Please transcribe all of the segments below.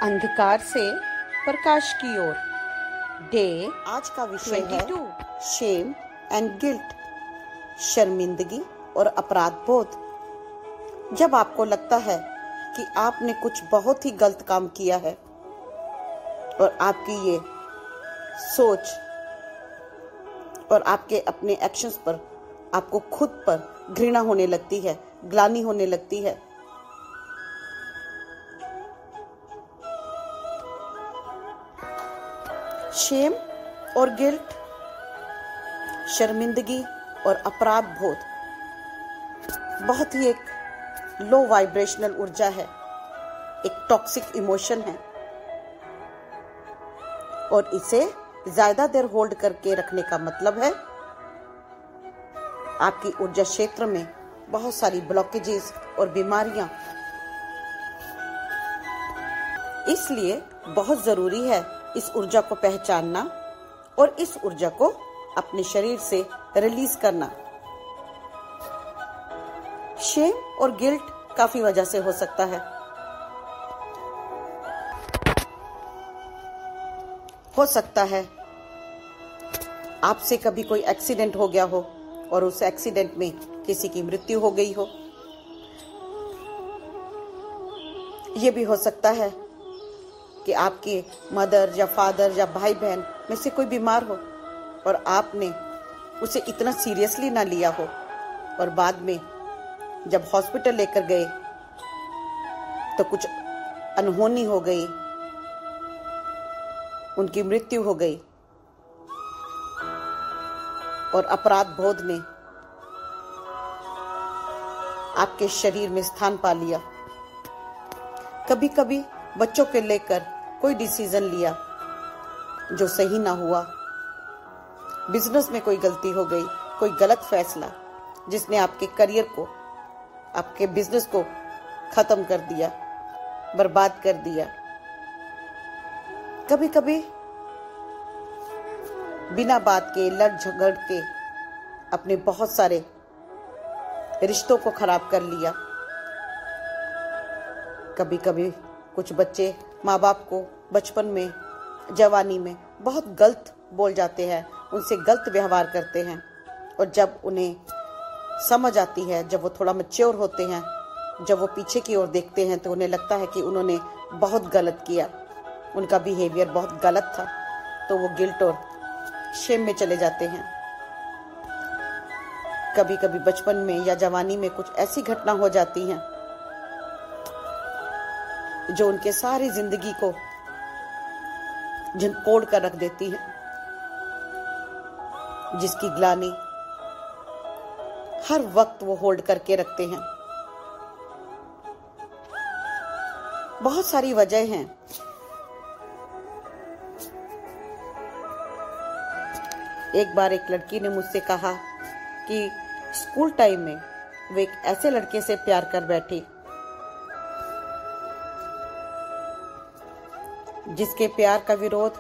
अंधकार से प्रकाश की ओर। डे आज का विषय है 22। शेम एंड गिल्ट, शर्मिंदगी और अपराध बोध। जब आपको लगता है कि आपने कुछ बहुत ही गलत काम किया है और आपकी ये सोच और आपके अपने एक्शंस पर आपको खुद पर घृणा होने लगती है, ग्लानि होने लगती है, शेम और गिल्ट, शर्मिंदगी और अपराध बोध बहुत ही एक लो वाइब्रेशनल ऊर्जा है, एक टॉक्सिक इमोशन है और इसे ज्यादा देर होल्ड करके रखने का मतलब है आपकी ऊर्जा क्षेत्र में बहुत सारी ब्लॉकेजेस और बीमारियां। इसलिए बहुत जरूरी है इस ऊर्जा को पहचानना और इस ऊर्जा को अपने शरीर से रिलीज करना। शेम और गिल्ट काफी वजह से हो सकता है। हो सकता है आपसे कभी कोई एक्सीडेंट हो गया हो और उस एक्सीडेंट में किसी की मृत्यु हो गई हो। यह भी हो सकता है कि आपके मदर या फादर या भाई बहन में से कोई बीमार हो और आपने उसे इतना सीरियसली ना लिया हो और बाद में जब हॉस्पिटल लेकर गए तो कुछ अनहोनी हो गई, उनकी मृत्यु हो गई और अपराध बोध ने आपके शरीर में स्थान पा लिया। कभी कभी बच्चों के लेकर कोई डिसीजन लिया जो सही ना हुआ, बिजनेस में कोई गलती हो गई, कोई गलत फैसला जिसने आपके करियर को, आपके बिजनेस को खत्म कर दिया, बर्बाद कर दिया। कभी कभी बिना बात के, लड़ झगड़ के अपने बहुत सारे रिश्तों को खराब कर लिया। कभी कभी कुछ बच्चे माँ बाप को बचपन में, जवानी में बहुत गलत बोल जाते हैं, उनसे गलत व्यवहार करते हैं और जब उन्हें समझ आती है, जब वो थोड़ा मैच्योर होते हैं, जब वो पीछे की ओर देखते हैं तो उन्हें लगता है कि उन्होंने बहुत गलत किया, उनका बिहेवियर बहुत गलत था, तो वो गिल्ट और शेम में चले जाते हैं। कभी कभी बचपन में या जवानी में कुछ ऐसी घटना हो जाती हैं जो उनके सारी जिंदगी को झंकोड़ कर रख देती है, जिसकी ग्लानि हर वक्त वो होल्ड करके रखते हैं। बहुत सारी वजह हैं। एक बार एक लड़की ने मुझसे कहा कि स्कूल टाइम में वो एक ऐसे लड़के से प्यार कर बैठी जिसके प्यार का विरोध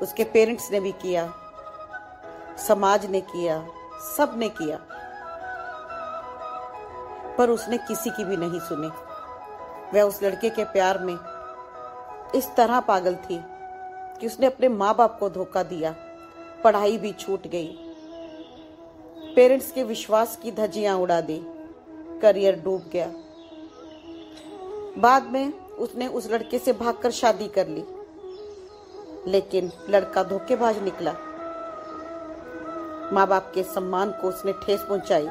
उसके पेरेंट्स ने भी किया, समाज ने किया, सब ने किया, पर उसने किसी की भी नहीं सुनी। वह उस लड़के के प्यार में इस तरह पागल थी कि उसने अपने माँ बाप को धोखा दिया, पढ़ाई भी छूट गई, पेरेंट्स के विश्वास की धज्जियां उड़ा दी, करियर डूब गया। बाद में उसने उस लड़के से भागकर शादी कर ली, लेकिन लड़का धोखेबाज निकला। माँ बाप के सम्मान को उसने ठेस पहुंचाई।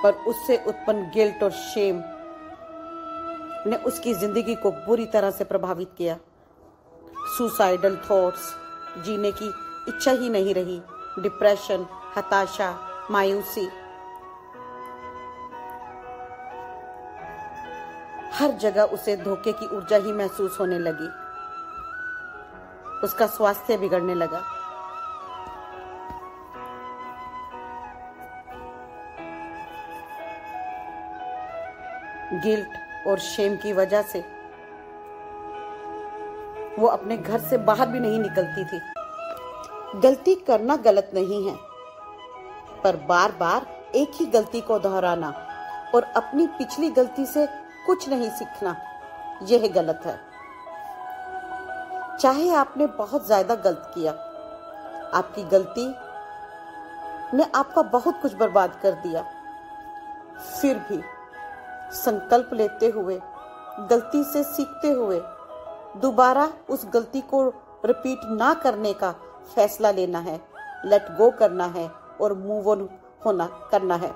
पर उससे उत्पन्न गिल्ट और शेम ने उसकी जिंदगी को बुरी तरह से प्रभावित किया। सुसाइडल थॉट्स, जीने की इच्छा ही नहीं रही, डिप्रेशन, हताशा, मायूसी, हर जगह उसे धोखे की ऊर्जा ही महसूस होने लगी। उसका स्वास्थ्य बिगड़ने लगा। गिल्ट और शेम की वजह से वो अपने घर से बाहर भी नहीं निकलती थी। गलती करना गलत नहीं है, पर बार बार एक ही गलती को दोहराना और अपनी पिछली गलती से कुछ नहीं सीखना, यह गलत है। चाहे आपने बहुत ज्यादा गलत किया, आपकी गलती ने आपका बहुत कुछ बर्बाद कर दिया, फिर भी संकल्प लेते हुए, गलती से सीखते हुए दोबारा उस गलती को रिपीट ना करने का फैसला लेना है, लेट गो करना है और मूव ऑन करना है।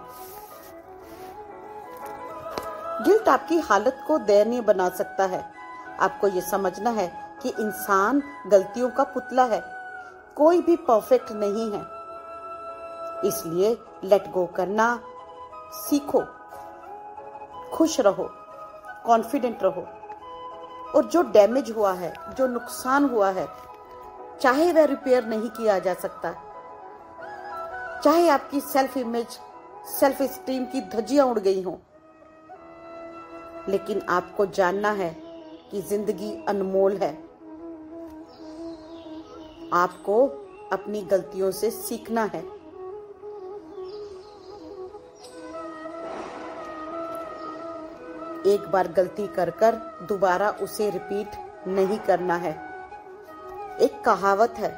गिल्ट आपकी हालत को दयनीय बना सकता है। आपको ये समझना है कि इंसान गलतियों का पुतला है, कोई भी परफेक्ट नहीं है। इसलिए लेट गो करना सीखो, खुश रहो, कॉन्फिडेंट रहो, और जो डैमेज हुआ है, जो नुकसान हुआ है, चाहे वह रिपेयर नहीं किया जा सकता, चाहे आपकी सेल्फ इमेज, सेल्फ एस्टीम की धज्जियां उड़ गई हों, लेकिन आपको जानना है कि जिंदगी अनमोल है। आपको अपनी गलतियों से सीखना है। एक बार गलती कर दोबारा उसे रिपीट नहीं करना है। एक कहावत है,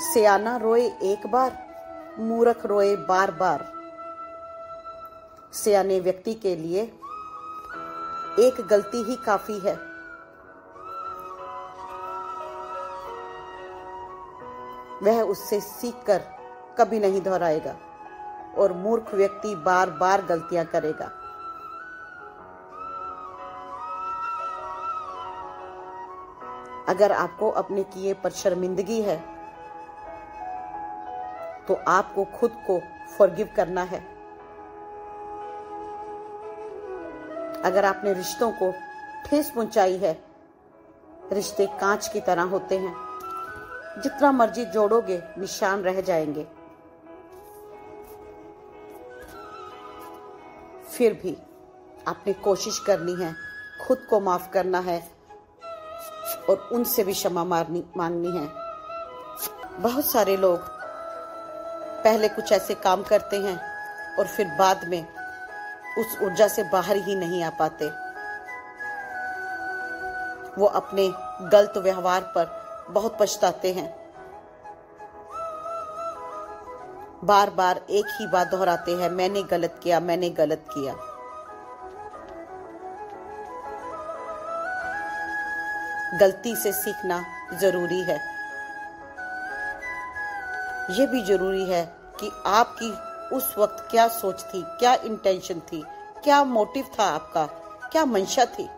सियाना रोए एक बार, मूर्ख रोए बार बार। सियाने व्यक्ति के लिए एक गलती ही काफी है। वह उससे सीखकर कभी नहीं दोहराएगा और मूर्ख व्यक्ति बार बार गलतियां करेगा। अगर आपको अपने किए पर शर्मिंदगी है तो आपको खुद को फॉरगिव करना है। अगर आपने रिश्तों को ठेस पहुंचाई है, रिश्ते कांच की तरह होते हैं, जितना मर्जी जोड़ोगे निशान रह जाएंगे। फिर भी आपने कोशिश करनी है, खुद को माफ करना है और उनसे भी क्षमा मांगनी है। बहुत सारे लोग पहले कुछ ऐसे काम करते हैं और फिर बाद में उस ऊर्जा से बाहर ही नहीं आ पाते। वो अपने गलत व्यवहार पर बहुत पछताते हैं, बार बार एक ही बात दोहराते हैं, मैंने गलत किया, मैंने गलत किया। गलती से सीखना जरूरी है। यह भी जरूरी है कि आपकी उस वक्त क्या सोच थी, क्या इंटेंशन थी, क्या मोटिव था आपका, क्या मंशा थी।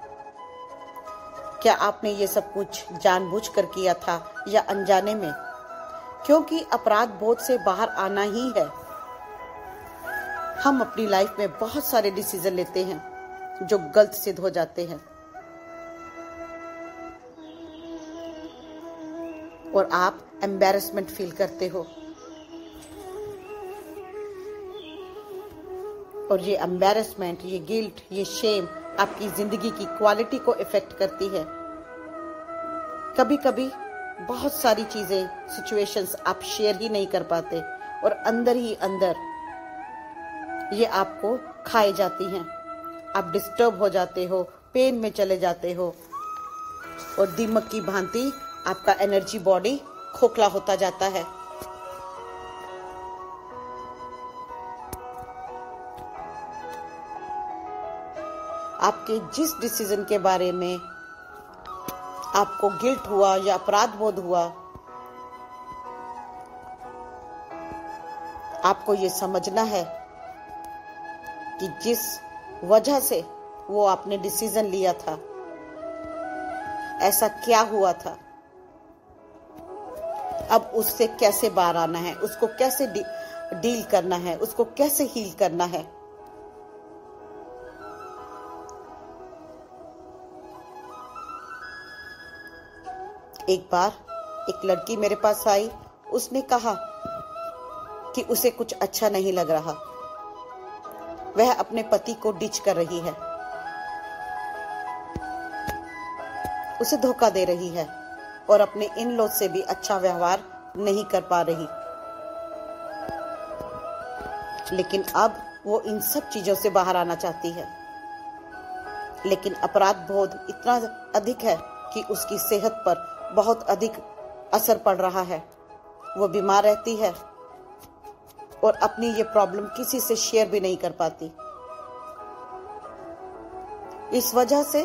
क्या आपने ये सब कुछ जानबूझकर किया था या अनजाने में? क्योंकि अपराध बोध से बाहर आना ही है। हम अपनी लाइफ में बहुत सारे डिसीजन लेते हैं जो गलत सिद्ध हो जाते हैं, और आप एम्बैरेसमेंट फील करते हो, और ये एम्बैरेसमेंट, ये गिल्ट, ये शेम आपकी जिंदगी की क्वालिटी को इफेक्ट करती है। कभी कभी बहुत सारी चीजें, सिचुएशंस आप शेयर ही नहीं कर पाते और अंदर ही अंदर ये आपको खाए जाती हैं। आप डिस्टर्ब हो जाते हो, पेन में चले जाते हो, और दीमक की भांति आपका एनर्जी बॉडी खोखला होता जाता है। आपके जिस डिसीजन के बारे में आपको गिल्ट हुआ या अपराध बोध हुआ, आपको ये समझना है कि जिस वजह से वो आपने डिसीजन लिया था, ऐसा क्या हुआ था, अब उससे कैसे बाहर आना है, उसको कैसे डील करना है, उसको कैसे हील करना है। एक बार एक लड़की मेरे पास आई, उसने कहा कि उसे कुछ अच्छा नहीं लग रहा, वह अपने पति को डिच कर रही है, उसे धोखा दे रही है और अपने इन लॉ से भी अच्छा व्यवहार नहीं कर पा रही। लेकिन अब वो इन सब चीजों से बाहर आना चाहती है, लेकिन अपराध बोध इतना अधिक है कि उसकी सेहत पर बहुत अधिक असर पड़ रहा है। वो बीमार रहती है और अपनी ये प्रॉब्लम किसी से शेयर भी नहीं कर पाती। इस वजह से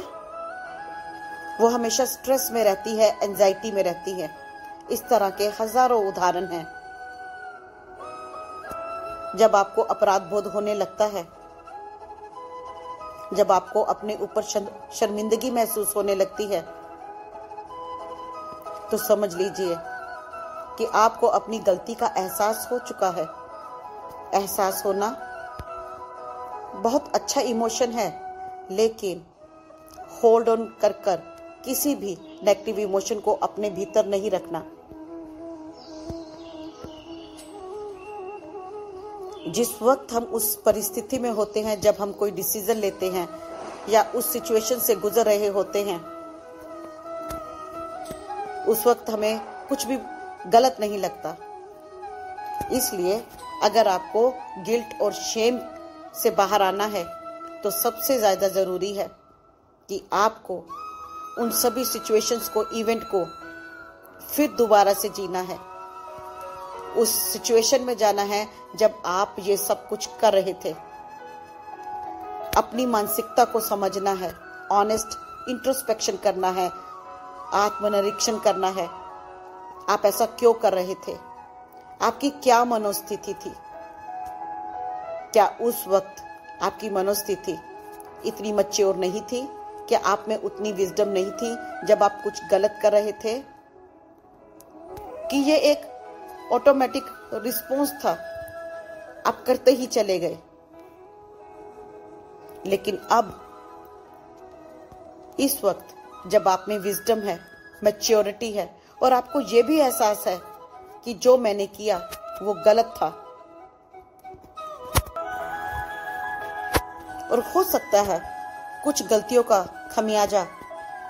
वो हमेशा स्ट्रेस में रहती है, एंजाइटी में रहती है। इस तरह के हजारों उदाहरण हैं। जब आपको अपराध बोध होने लगता है, जब आपको अपने ऊपर शर्मिंदगी महसूस होने लगती है, तो समझ लीजिए कि आपको अपनी गलती का एहसास हो चुका है। एहसास होना बहुत अच्छा इमोशन है, लेकिन होल्ड ऑन कर किसी भी नेगेटिव इमोशन को अपने भीतर नहीं रखना। जिस वक्त हम उस परिस्थिति में होते हैं, जब हम कोई डिसीजन लेते हैं या उस सिचुएशन से गुजर रहे होते हैं, उस वक्त हमें कुछ भी गलत नहीं लगता। इसलिए अगर आपको गिल्ट और शेम से बाहर आना है, तो सबसे ज्यादा जरूरी है कि आपको उन सभी सिचुएशंस को, इवेंट को फिर दोबारा से जीना है। उस सिचुएशन में जाना है जब आप ये सब कुछ कर रहे थे। अपनी मानसिकता को समझना है, ऑनेस्ट इंट्रोस्पेक्शन करना है, आत्मनिरीक्षण करना है। आप ऐसा क्यों कर रहे थे? आपकी क्या मनोस्थिति थी? क्या उस वक्त आपकी मनोस्थिति इतनी मैच्योर नहीं थी? क्या आप में उतनी विजडम नहीं थी जब आप कुछ गलत कर रहे थे? कि ये एक ऑटोमेटिक रिस्पॉन्स था, आप करते ही चले गए। लेकिन अब इस वक्त जब आप में विजडम है, मैच्योरिटी है, और आपको ये भी एहसास है कि जो मैंने किया वो गलत था, और हो सकता है कुछ गलतियों का खमियाजा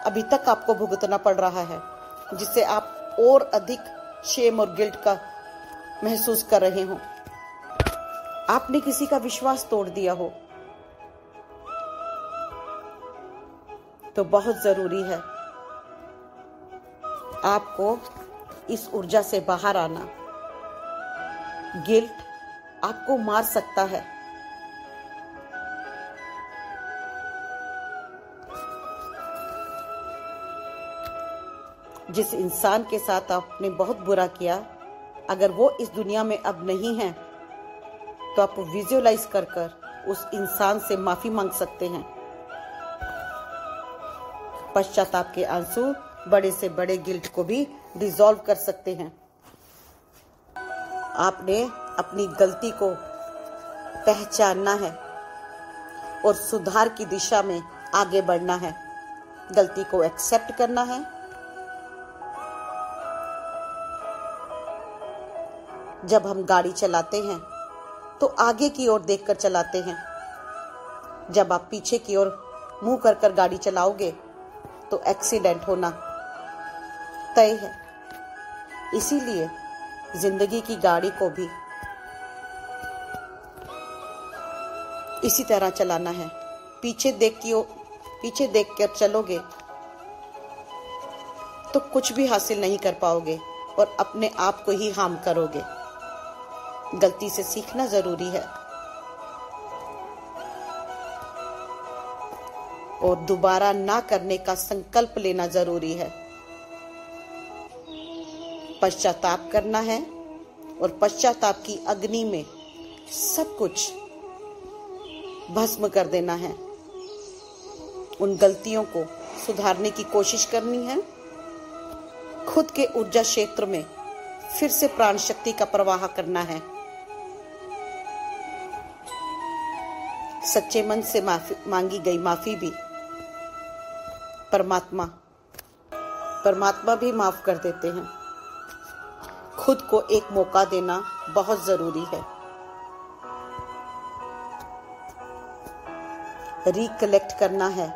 अभी तक आपको भुगतना पड़ रहा है, जिससे आप और अधिक शेम और गिल्ट का महसूस कर रहे हो। आपने किसी का विश्वास तोड़ दिया हो, तो बहुत जरूरी है आपको इस ऊर्जा से बाहर आना। गिल्ट आपको मार सकता है। जिस इंसान के साथ आपने बहुत बुरा किया, अगर वो इस दुनिया में अब नहीं है, तो आप विजुअलाइज कर उस इंसान से माफी मांग सकते हैं। पश्चाताप के आंसू बड़े से बड़े गिल्ट को भी डिसॉल्व कर सकते हैं। आपने अपनी गलती को पहचानना है और सुधार की दिशा में आगे बढ़ना है। गलती को एक्सेप्ट करना है। जब हम गाड़ी चलाते हैं तो आगे की ओर देखकर चलाते हैं। जब आप पीछे की ओर मुंह कर गाड़ी चलाओगे तो एक्सीडेंट होना तय है। इसीलिए जिंदगी की गाड़ी को भी इसी तरह चलाना है। पीछे देख कर चलोगे तो कुछ भी हासिल नहीं कर पाओगे और अपने आप को ही हार्म करोगे। गलती से सीखना जरूरी है और दोबारा ना करने का संकल्प लेना जरूरी है। पश्चाताप करना है और पश्चाताप की अग्नि में सब कुछ भस्म कर देना है। उन गलतियों को सुधारने की कोशिश करनी है। खुद के ऊर्जा क्षेत्र में फिर से प्राण शक्ति का प्रवाह करना है। सच्चे मन से मांगी गई माफी भी परमात्मा भी माफ कर देते हैं। खुद को एक मौका देना बहुत जरूरी है। रिकलेक्ट करना है,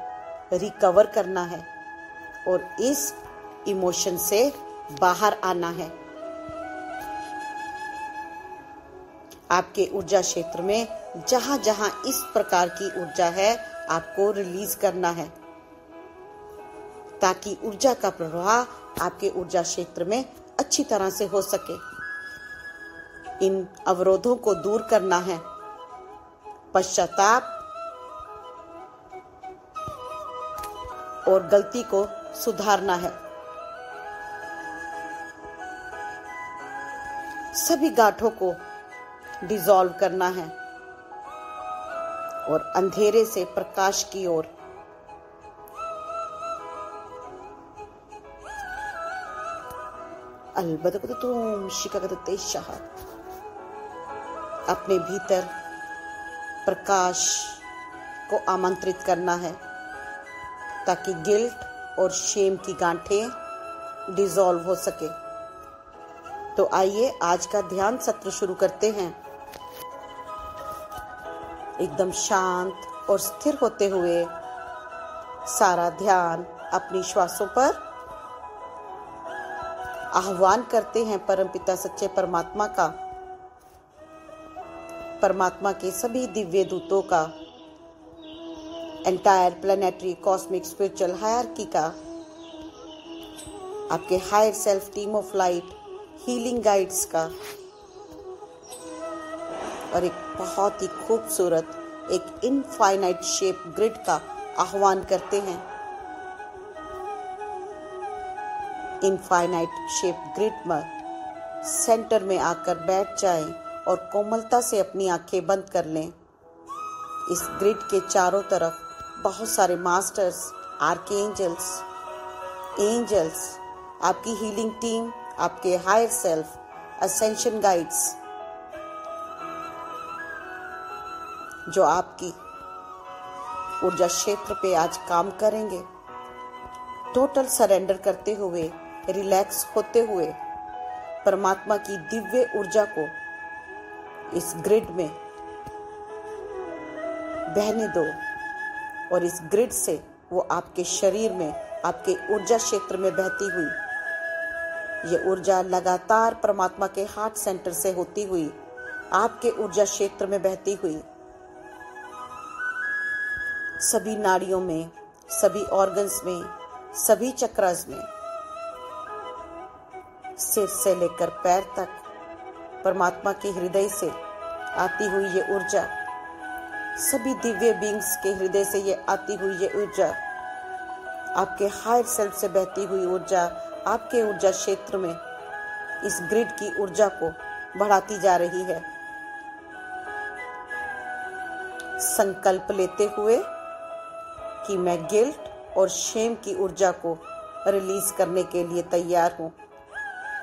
रिकवर करना है और इस इमोशन से बाहर आना है। आपके ऊर्जा क्षेत्र में जहां जहां इस प्रकार की ऊर्जा है आपको रिलीज करना है, ताकि ऊर्जा का प्रवाह आपके ऊर्जा क्षेत्र में अच्छी तरह से हो सके। इन अवरोधों को दूर करना है, पश्चाताप और गलती को सुधारना है। सभी गांठों को डिसॉल्व करना है और अंधेरे से प्रकाश की ओर अपने भीतर प्रकाश को आमंत्रित करना है, ताकि गिल्ट और शेम की गांठें डिसॉल्व हो सके। तो आइए आज का ध्यान सत्र शुरू करते हैं। एकदम शांत और स्थिर होते हुए सारा ध्यान अपनी श्वासों पर आह्वान करते हैं परमपिता सच्चे परमात्मा का, परमात्मा के सभी दिव्य दूतों का, entire planetary cosmic spiritual hierarchy का, आपके higher self team of light healing guides का, और एक बहुत ही खूबसूरत एक इनफाइनाइट शेप ग्रिड का आह्वान करते हैं। इनफाइनाइट शेप ग्रिड में सेंटर में आकर बैठ जाएं और कोमलता से अपनी आंखें बंद कर लें। इस ग्रिड के चारों तरफ बहुत सारे मास्टर्स, आर्कएंजल्स, एंजल्स, आपकी हीलिंग टीम, आपके हायर सेल्फ, असेंशन गाइड्स, जो आपकी ऊर्जा क्षेत्र पे आज काम करेंगे। टोटल सरेंडर करते हुए, रिलैक्स होते हुए परमात्मा की दिव्य ऊर्जा को इस ग्रिड में बहने दो, और इस ग्रिड से वो आपके शरीर में, आपके ऊर्जा क्षेत्र में बहती हुई ये ऊर्जा लगातार परमात्मा के हार्ट सेंटर से होती हुई आपके ऊर्जा क्षेत्र में बहती हुई सभी नाड़ियों में, सभी ऑर्गन्स में, सभी चक्रास में, सिर से लेकर पैर तक परमात्मा के हृदय से आती हुई ये ऊर्जा, सभी दिव्य बींग्स के हृदय से ये आती हुई ये ऊर्जा, आपके हायर सेल्फ से बहती हुई ऊर्जा आपके ऊर्जा क्षेत्र में इस ग्रिड की ऊर्जा को बढ़ाती जा रही है। संकल्प लेते हुए कि मैं गिल्ट और शेम की ऊर्जा को रिलीज करने के लिए तैयार हूँ,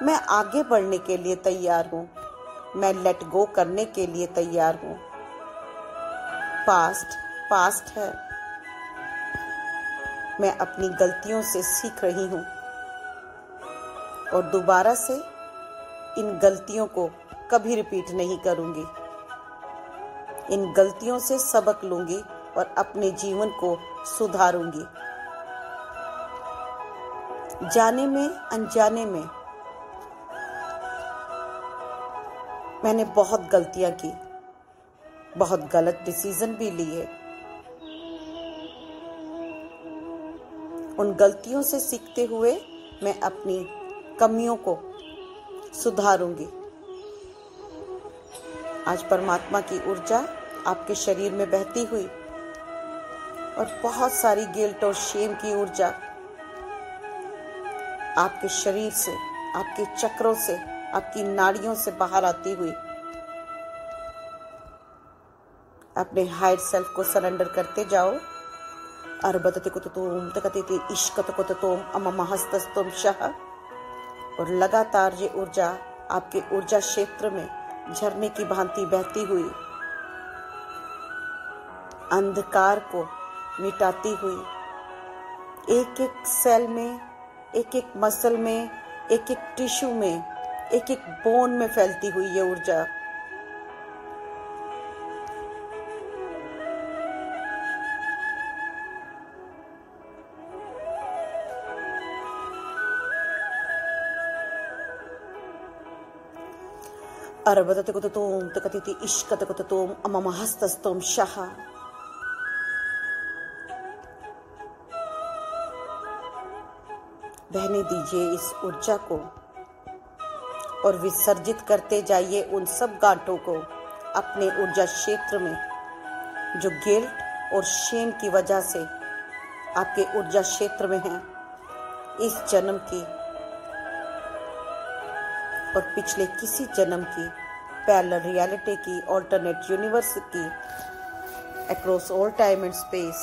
मैं आगे बढ़ने के लिए तैयार हूँ, मैं लेट गो करने के लिए तैयार हूँ। पास्ट पास्ट है, मैं अपनी गलतियों से सीख रही हूँ और दोबारा से इन गलतियों को कभी रिपीट नहीं करूंगी। इन गलतियों से सबक लूंगी और अपने जीवन को सुधारूंगी। जाने में अनजाने में मैंने बहुत गलतियां की, बहुत गलत डिसीजन भी लिए। उन गलतियों से सीखते हुए मैं अपनी कमियों को सुधारूंगी। आज परमात्मा की ऊर्जा आपके शरीर में बहती हुई और बहुत सारी गिल्ट और शेम की ऊर्जा आपके शरीर से, आपके चक्रों से, आपकी नाड़ियों से बाहर आती हुई अपने हायर सेल्फ को सरेंडर करते जाओ। अरबतते कुतुम तकते इश्कत कुतुम अममहस्तस्तुम शाह, और लगातार ये ऊर्जा आपके ऊर्जा क्षेत्र में झरने की भांति बहती हुई अंधकार को मिटाती हुई, एक एक सेल में, एक एक मसल में, एक एक टिश्यू में, एक एक बोन में फैलती हुई ये ऊर्जा अरबततकुतुतोम तकतिति इश्कतकुतुतोम अममहस्तस्तोम शाह। बहने दीजिए इस ऊर्जा को और विसर्जित करते जाइए उन सब गांठों को अपने ऊर्जा क्षेत्र में जो गिल्ट और शेम की वजह से आपके ऊर्जा क्षेत्र में हैं। इस जन्म की और पिछले किसी जन्म की, पैरेलल रियलिटी की, ऑल्टरनेट यूनिवर्स की, across all time and space.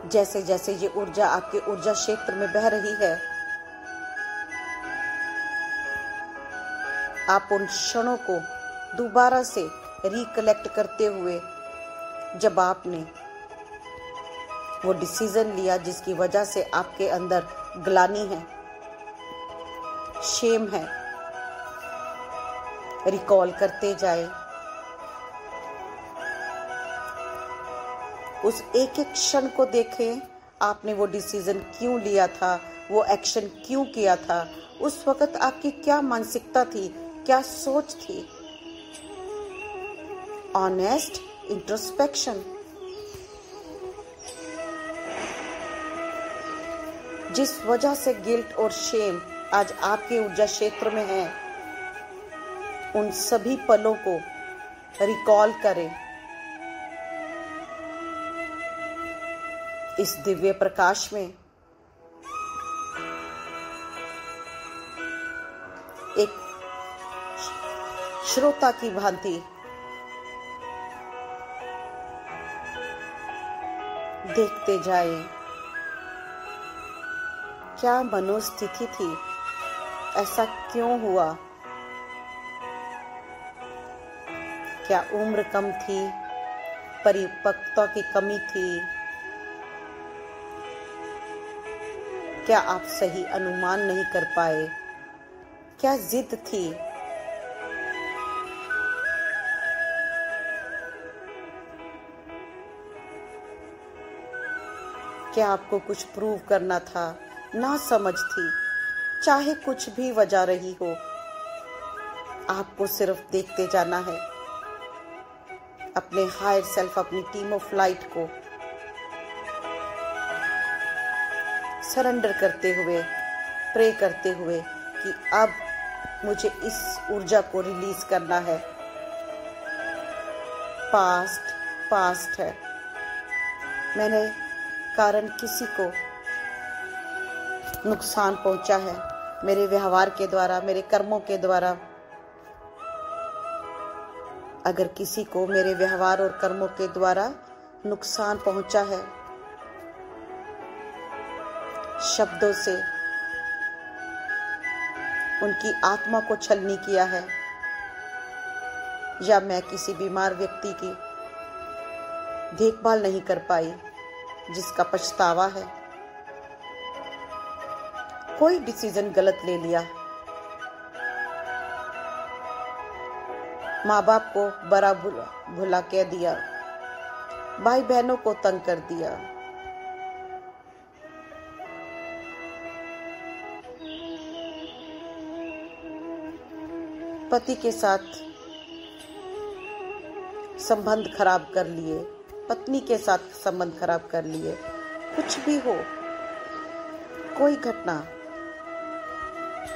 जैसे जैसे ये ऊर्जा आपके ऊर्जा क्षेत्र में बह रही है, आप उन क्षणों को दोबारा से रिकलेक्ट करते हुए, जब आपने वो डिसीजन लिया जिसकी वजह से आपके अंदर ग्लानि है, शेम है, रिकॉल करते जाए। उस एक एक क्षण को देखें, आपने वो डिसीजन क्यों लिया था, वो एक्शन क्यों किया था, उस वक्त आपकी क्या मानसिकता थी, क्या सोच थी। Honest introspection. जिस वजह से गिल्ट और शेम आज आपके ऊर्जा क्षेत्र में है, उन सभी पलों को रिकॉल करें। इस दिव्य प्रकाश में एक श्रोता की भांति देखते जाए, क्या मनोस्थिति थी, ऐसा क्यों हुआ, क्या उम्र कम थी, परिपक्वता की कमी थी, क्या आप सही अनुमान नहीं कर पाए, क्या जिद थी, क्या आपको कुछ प्रूव करना था, ना समझ थी, चाहे कुछ भी वजह रही हो, आपको सिर्फ देखते जाना है। अपने हायर सेल्फ, अपनी टीम ऑफ लाइट को सरेंडर करते हुए, प्रे करते हुए कि अब मुझे इस ऊर्जा को रिलीज करना है। पास्ट है, मैंने कारण किसी को नुकसान पहुंचा है, मेरे व्यवहार के द्वारा, मेरे कर्मों के द्वारा। अगर किसी को मेरे व्यवहार और कर्मों के द्वारा नुकसान पहुंचा है, शब्दों से उनकी आत्मा को छलनी किया है, या मैं किसी बीमार व्यक्ति की देखभाल नहीं कर पाई जिसका पछतावा है, कोई डिसीजन गलत ले लिया, माँ बाप को बड़ा भुला कह दिया, भाई बहनों को तंग कर दिया, पति के साथ संबंध खराब कर लिए, पत्नी के साथ संबंध खराब कर लिए, कुछ भी हो, कोई घटना,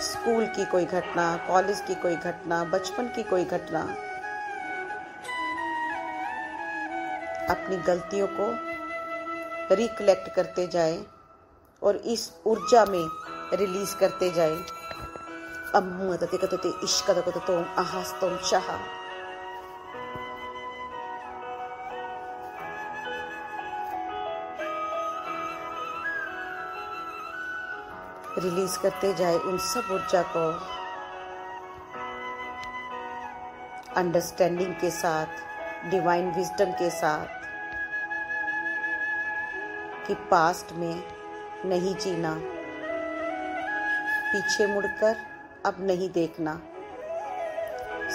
स्कूल की कोई घटना, कॉलेज की कोई घटना, बचपन की कोई घटना, अपनी गलतियों को रिकलेक्ट करते जाएं और इस ऊर्जा में रिलीज करते जाएं। अम्मतते इश्कतकुतुतोम अहस्तोम शाह। रिलीज करते जाए उन सब ऊर्जा को अंडरस्टैंडिंग के साथ, डिवाइन विजडम के साथ, कि पास्ट में नहीं जीना, पीछे मुड़कर अब नहीं देखना,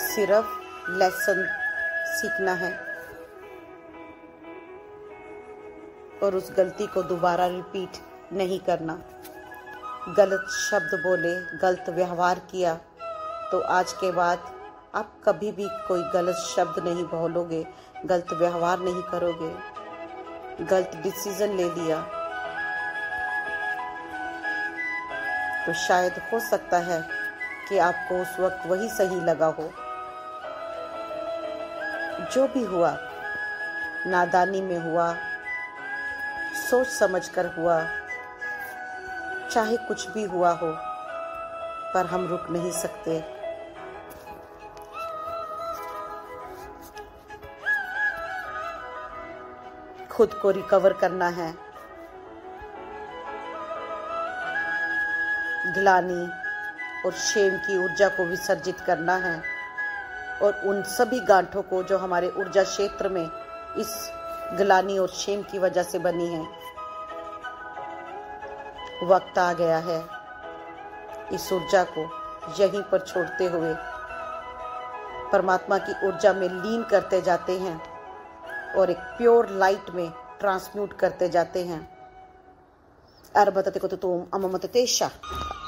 सिर्फ लेसन सीखना है। और उस गलती को दोबारा रिपीट नहीं करना। गलत शब्द बोले, गलत व्यवहार किया तो आज के बाद आप कभी भी कोई गलत शब्द नहीं बोलोगे, गलत व्यवहार नहीं करोगे। गलत डिसीजन ले लिया तो शायद हो सकता है कि आपको उस वक्त वही सही लगा हो। जो भी हुआ, नादानी में हुआ, सोच समझकर हुआ, चाहे कुछ भी हुआ हो, पर हम रुक नहीं सकते। खुद को रिकवर करना है। ग्लानि और शेम की ऊर्जा को विसर्जित करना है और उन सभी गांठों को जो हमारे ऊर्जा क्षेत्र में इस ग्लानि और शेम की वजह से बनी है। वक्त आ गया है इस ऊर्जा को यहीं पर छोड़ते हुए परमात्मा की ऊर्जा में लीन करते जाते हैं और एक प्योर लाइट में ट्रांसम्यूट करते जाते हैं। अर्बतते को तोम अममततेशा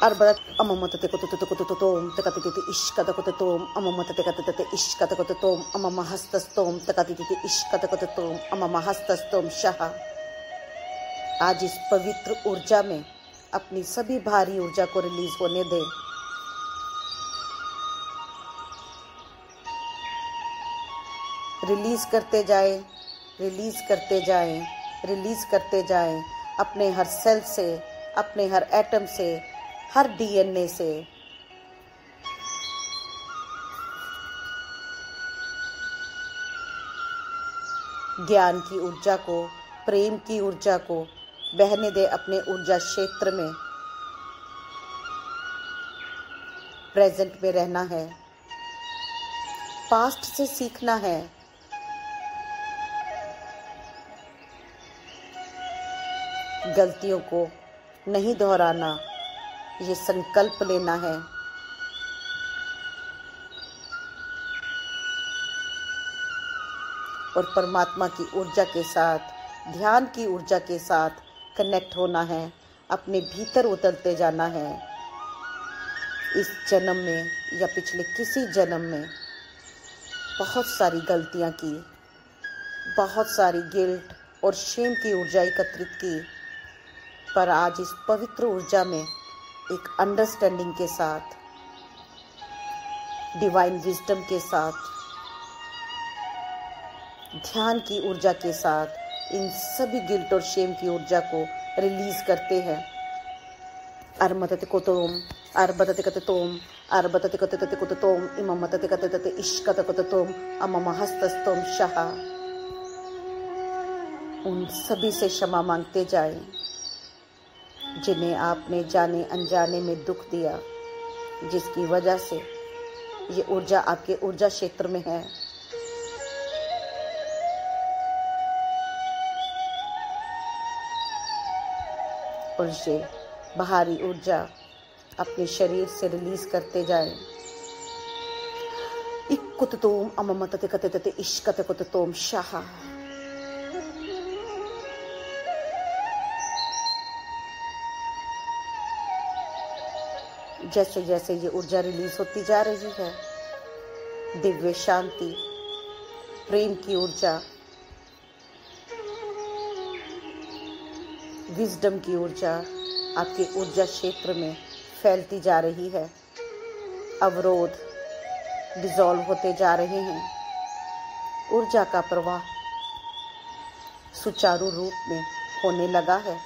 अर्बत अममतते को तोम तकतिति इश्कत को तोम अममतते कतते इश्कत को तोम अममहस्तस्तोम तकतिति इश्कत को तोम अममहस्तस्तोम शह। आज इस पवित्र ऊर्जा में अपनी सभी भारी ऊर्जा को रिलीज होने दें। रिलीज करते जाएं, रिलीज करते जाएं, रिलीज करते जाएं अपने हर सेल से, अपने हर एटम से, हर डीएनए से। ज्ञान की ऊर्जा को, प्रेम की ऊर्जा को बहने दे अपने ऊर्जा क्षेत्र में। प्रेजेंट में रहना है, पास्ट से सीखना है। गलतियों को नहीं दोहराना, ये संकल्प लेना है। और परमात्मा की ऊर्जा के साथ, ध्यान की ऊर्जा के साथ कनेक्ट होना है, अपने भीतर उतरते जाना है। इस जन्म में या पिछले किसी जन्म में बहुत सारी गलतियां की, बहुत सारी गिल्ट और शेम की ऊर्जा एकत्रित की, पर आज इस पवित्र ऊर्जा में एक अंडरस्टैंडिंग के साथ, डिवाइन विजडम के साथ, ध्यान की ऊर्जा के साथ इन सभी गिल्ट और शेम की ऊर्जा को रिलीज करते हैं। अर्मतते को तोम अर्बतते कते तोम अर्बतते कते को तोम इममतते कते इश्कत को तोम अममहस्तस्तोम शह। उन सभी से क्षमा मांगते जाएं जिन्हें आपने जाने अनजाने में दुख दिया, जिसकी वजह से ये ऊर्जा आपके ऊर्जा क्षेत्र में है। और ये बाहरी ऊर्जा अपने शरीर से रिलीज करते जाएं। इक्कुततोम अममतते कते इश्कत को तोम शाह। जैसे जैसे ये ऊर्जा रिलीज होती जा रही है, दिव्य शांति, प्रेम की ऊर्जा, विजडम की ऊर्जा आपके ऊर्जा क्षेत्र में फैलती जा रही है। अवरोध डिसॉल्व होते जा रहे हैं। ऊर्जा का प्रवाह सुचारू रूप में होने लगा है।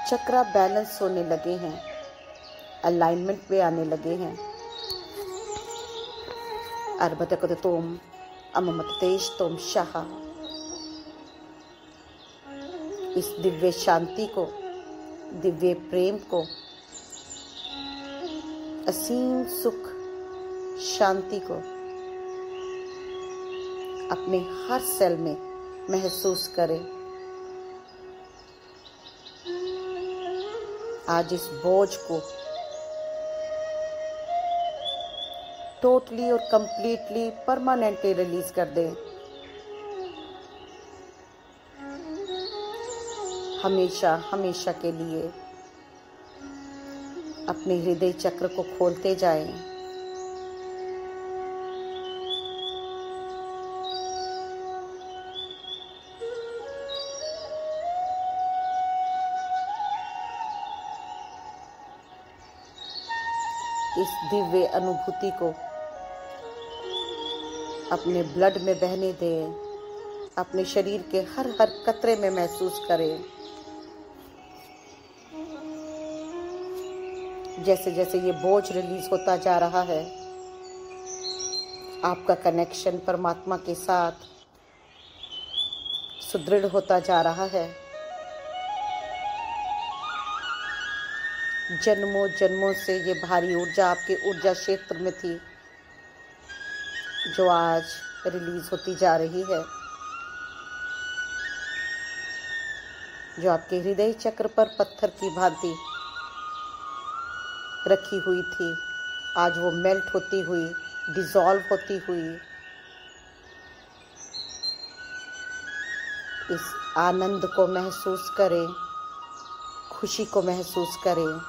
चक्रा बैलेंस होने लगे हैं, अलाइनमेंट में आने लगे हैं। अर्बतकत तोम अममतेश तोम शाह। इस दिव्य शांति को, दिव्य प्रेम को, असीम सुख शांति को अपने हर सेल में महसूस करें। आज इस बोझ को टोटली और कंप्लीटली परमानेंटली रिलीज कर दें। हमेशा हमेशा के लिए अपने हृदय चक्र को खोलते जाएं। इस दिव्य अनुभूति को अपने ब्लड में बहने दें, अपने शरीर के हर हर कतरे में महसूस करें। जैसे जैसे ये बोझ रिलीज होता जा रहा है, आपका कनेक्शन परमात्मा के साथ सुदृढ़ होता जा रहा है। जन्मों जन्मों से ये भारी ऊर्जा आपके ऊर्जा क्षेत्र में थी, जो आज रिलीज होती जा रही है, जो आपके हृदय चक्र पर पत्थर की भांति रखी हुई थी, आज वो मेल्ट होती हुई, डिसॉल्व होती हुई इस आनंद को महसूस करें, खुशी को महसूस करें,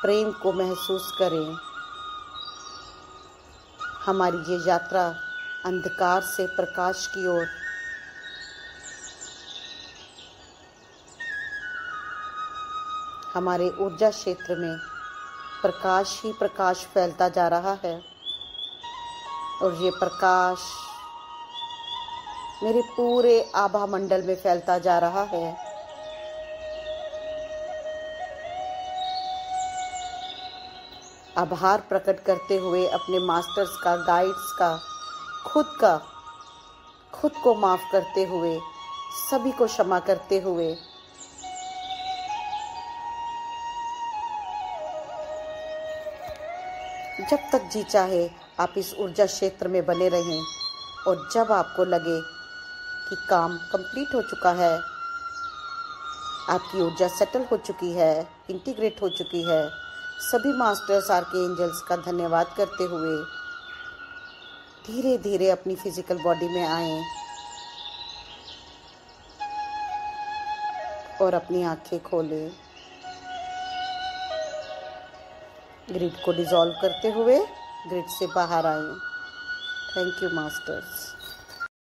प्रेम को महसूस करें। हमारी ये यात्रा अंधकार से प्रकाश की ओर हमारे ऊर्जा क्षेत्र में प्रकाश ही प्रकाश फैलता जा रहा है, और ये प्रकाश मेरे पूरे आभा मंडल में फैलता जा रहा है। आभार प्रकट करते हुए अपने मास्टर्स का, गाइड्स का, खुद को माफ करते हुए, सभी को क्षमा करते हुए जब तक जी चाहे आप इस ऊर्जा क्षेत्र में बने रहें, और जब आपको लगे कि काम कंप्लीट हो चुका है, आपकी ऊर्जा सेटल हो चुकी है, इंटीग्रेट हो चुकी है, सभी मास्टर्स, आर्कएंजल्स का धन्यवाद करते हुए धीरे धीरे अपनी फिजिकल बॉडी में आएं और अपनी आंखें खोलें। ग्रिड को डिसॉल्व करते हुए ग्रिड से बाहर आएं। Thank you masters.